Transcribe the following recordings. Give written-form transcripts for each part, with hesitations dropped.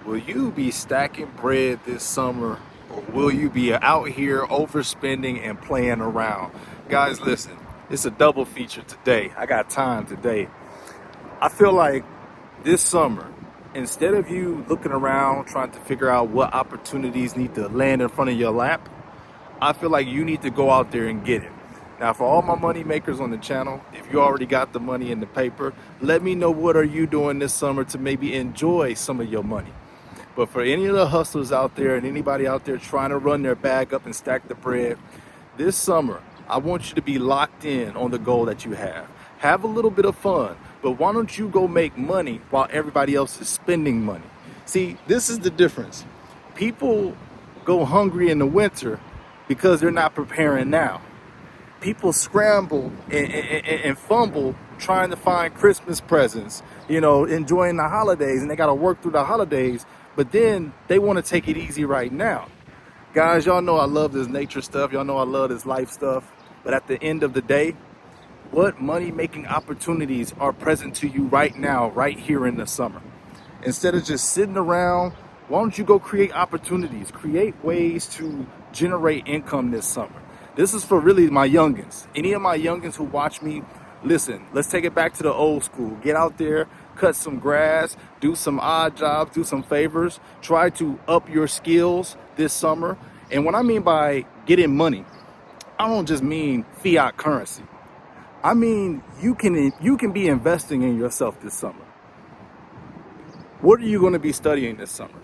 Will you be stacking bread this summer, or will you be out here overspending and playing around? Guys, listen, it's a double feature today. I got time today. I feel like this summer, instead of you looking around trying to figure out what opportunities need to land in front of your lap, I feel like you need to go out there and get it. Now, for all my money makers on the channel, if you already got the money in the paper, let me know what are you doing this summer to maybe enjoy some of your money. But for any of the hustlers out there and anybody out there trying to run their bag up and stack the bread, this summer, I want you to be locked in on the goal that you have. Have a little bit of fun, but why don't you go make money while everybody else is spending money? See, this is the difference. People go hungry in the winter because they're not preparing now. People scramble and fumble trying to find Christmas presents, enjoying the holidays, and they got to work through the holidays, but then they want to take it easy right now. Guys, y'all know I love this nature stuff. Y'all know I love this life stuff. But at the end of the day, what money-making opportunities are present to you right now, right here in the summer? Instead of just sitting around, why don't you go create opportunities, create ways to generate income this summer? This is for really my youngins. Any of my youngins who watch me, listen, let's take it back to the old school. Get out there, cut some grass, do some odd jobs, do some favors, try to up your skills this summer. And what I mean by getting money, I don't just mean fiat currency. I mean, you can be investing in yourself this summer. What are you going to be studying this summer?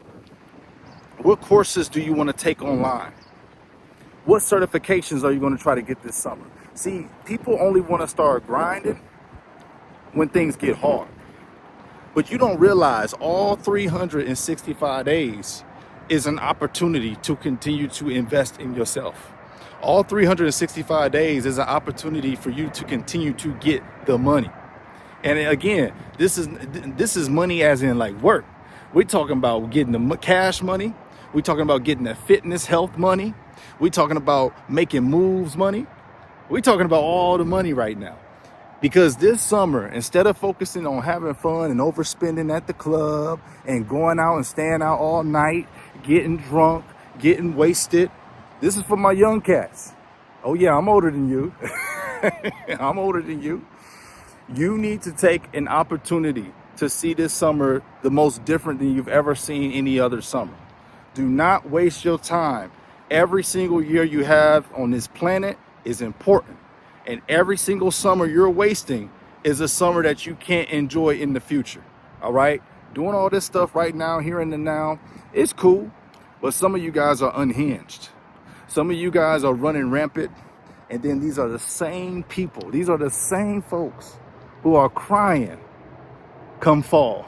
What courses do you want to take online? What certifications are you going to try to get this summer? See, people only want to start grinding when things get hard. But you don't realize all 365 days is an opportunity to continue to invest in yourself. All 365 days is an opportunity for you to continue to get the money. And again, this is money as in like work. We're talking about getting the cash money. We're talking about getting the fitness, health money. We're talking about making moves money. We're talking about all the money right now. Because this summer, instead of focusing on having fun and overspending at the club and going out and staying out all night, getting drunk, getting wasted, this is for my young cats. Oh yeah, I'm older than you. I'm older than you. You need to take an opportunity to see this summer the most different than you've ever seen any other summer. Do not waste your time. Every single year you have on this planet is important. And every single summer you're wasting is a summer that you can't enjoy in the future. All right? Doing all this stuff right now, here and the now, it's cool. But some of you guys are unhinged. Some of you guys are running rampant. And then these are the same people. These are the same folks who are crying come fall,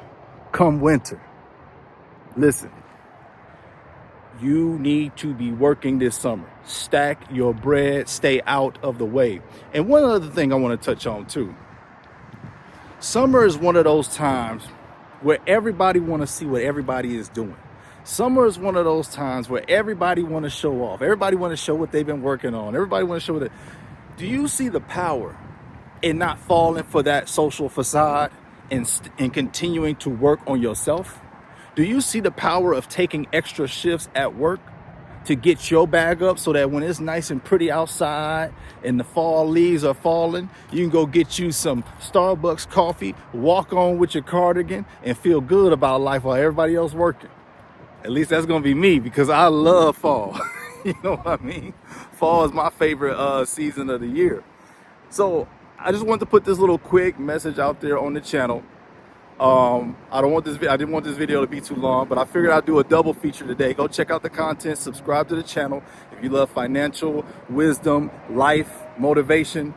come winter. Listen. You need to be working this summer. Stack your bread, stay out of the way. And one other thing I want to touch on too. Summer is one of those times where everybody want to see what everybody is doing. Summer is one of those times where everybody want to show off. Everybody want to show what they've been working on. Everybody want to show that. Do you see the power in not falling for that social facade and continuing to work on yourself? Do you see the power of taking extra shifts at work to get your bag up so that when it's nice and pretty outside and the fall leaves are falling, you can go get you some Starbucks coffee, walk on with your cardigan, and feel good about life while everybody else working? At least that's going to be me, because I love fall. You know what I mean? Fall is my favorite season of the year. So I just wanted to put this little quick message out there on the channel. I didn't want this video to be too long, but I figured I'd do a double feature today. Go check out the content, subscribe to the channel if you love financial wisdom, life, motivation.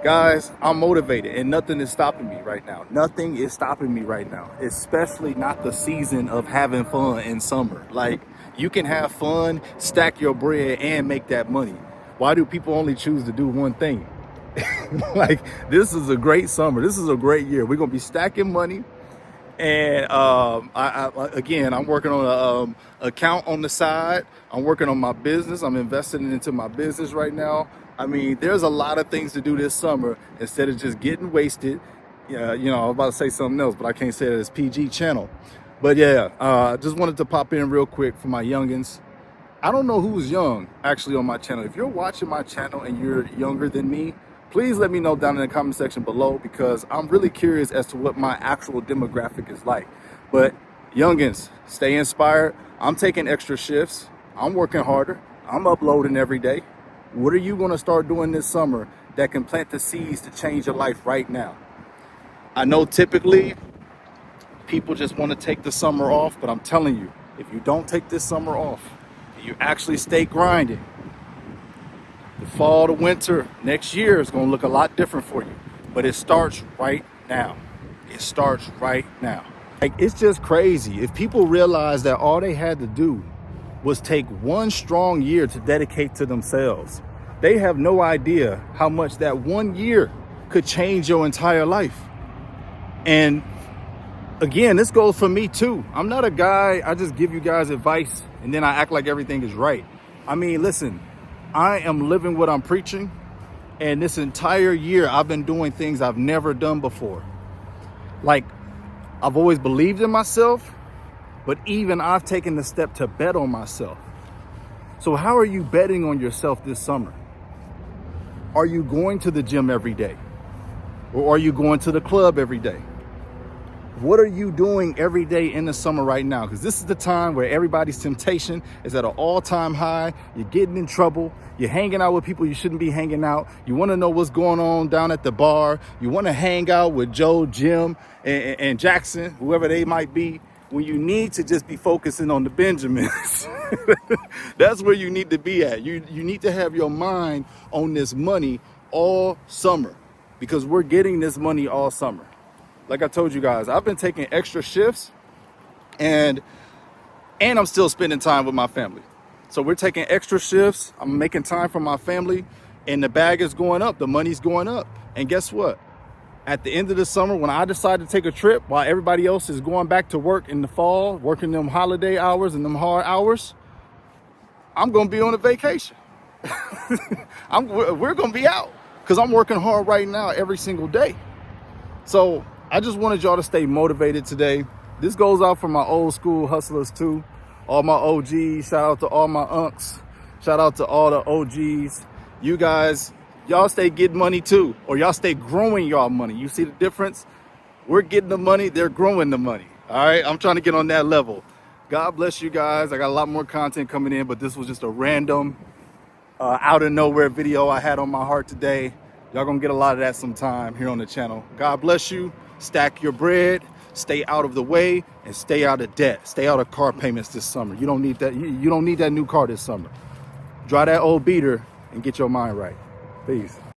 Guys, I'm motivated and nothing is stopping me right now. Nothing is stopping me right now, especially not the season of having fun in summer. Like, you can have fun, stack your bread, and make that money. Why do people only choose to do one thing? Like, this is a great summer. This is a great year. We're gonna be stacking money, and I'm working on a account on the side. I'm working on my business. I'm investing into my business right now. I mean, there's a lot of things to do this summer instead of just getting wasted. I was about to say something else, but I can't say that it's PG channel. But yeah, just wanted to pop in real quick for my youngins. I don't know who's young actually on my channel. If you're watching my channel and you're younger than me, please let me know down in the comment section below, because I'm really curious as to what my actual demographic is like. But youngins, stay inspired. I'm taking extra shifts. I'm working harder. I'm uploading every day. What are you going to start doing this summer that can plant the seeds to change your life right now? I know typically people just want to take the summer off, but I'm telling you, if you don't take this summer off, you actually stay grinding, the fall to winter next year is going to look a lot different for you. But it starts right now. It starts right now. Like, it's just crazy. If people realize that all they had to do was take one strong year to dedicate to themselves, they have no idea how much that 1 year could change your entire life. And again, this goes for me too. I'm not a guy, I just give you guys advice and then I act like everything is right. I mean, listen, I am living what I'm preaching, and this entire year I've been doing things I've never done before. Like, I've always believed in myself, but even I've taken the step to bet on myself. So how are you betting on yourself this summer? Are you going to the gym every day? Or are you going to the club every day? What are you doing every day in the summer right now? Because this is the time where everybody's temptation is at an all-time high. You're getting in trouble. You're hanging out with people you shouldn't be hanging out. You want to know what's going on down at the bar. You want to hang out with Joe, Jim, and Jackson, whoever they might be, when you need to just be focusing on the Benjamins. That's where you need to be at. You need to have your mind on this money all summer, because we're getting this money all summer. Like I told you guys, I've been taking extra shifts and I'm still spending time with my family. So we're taking extra shifts. I'm making time for my family, and the bag is going up. The money's going up. And guess what? At the end of the summer, when I decide to take a trip while everybody else is going back to work in the fall, working them holiday hours and them hard hours, I'm going to be on a vacation. We're going to be out because I'm working hard right now every single day. So I just wanted y'all to stay motivated today. This goes out for my old school hustlers too. All my OGs, shout out to all my unks. Shout out to all the OGs. You guys, y'all stay getting money too, or y'all stay growing y'all money. You see the difference? We're getting the money, they're growing the money. All right, I'm trying to get on that level. God bless you guys. I got a lot more content coming in, but this was just a random, out of nowhere video I had on my heart today. Y'all gonna get a lot of that sometime here on the channel. God bless you. Stack your bread, stay out of the way, and stay out of debt. Stay out of car payments this summer. You don't need that. You don't need that new car this summer. Drive that old beater and get your mind right. Peace.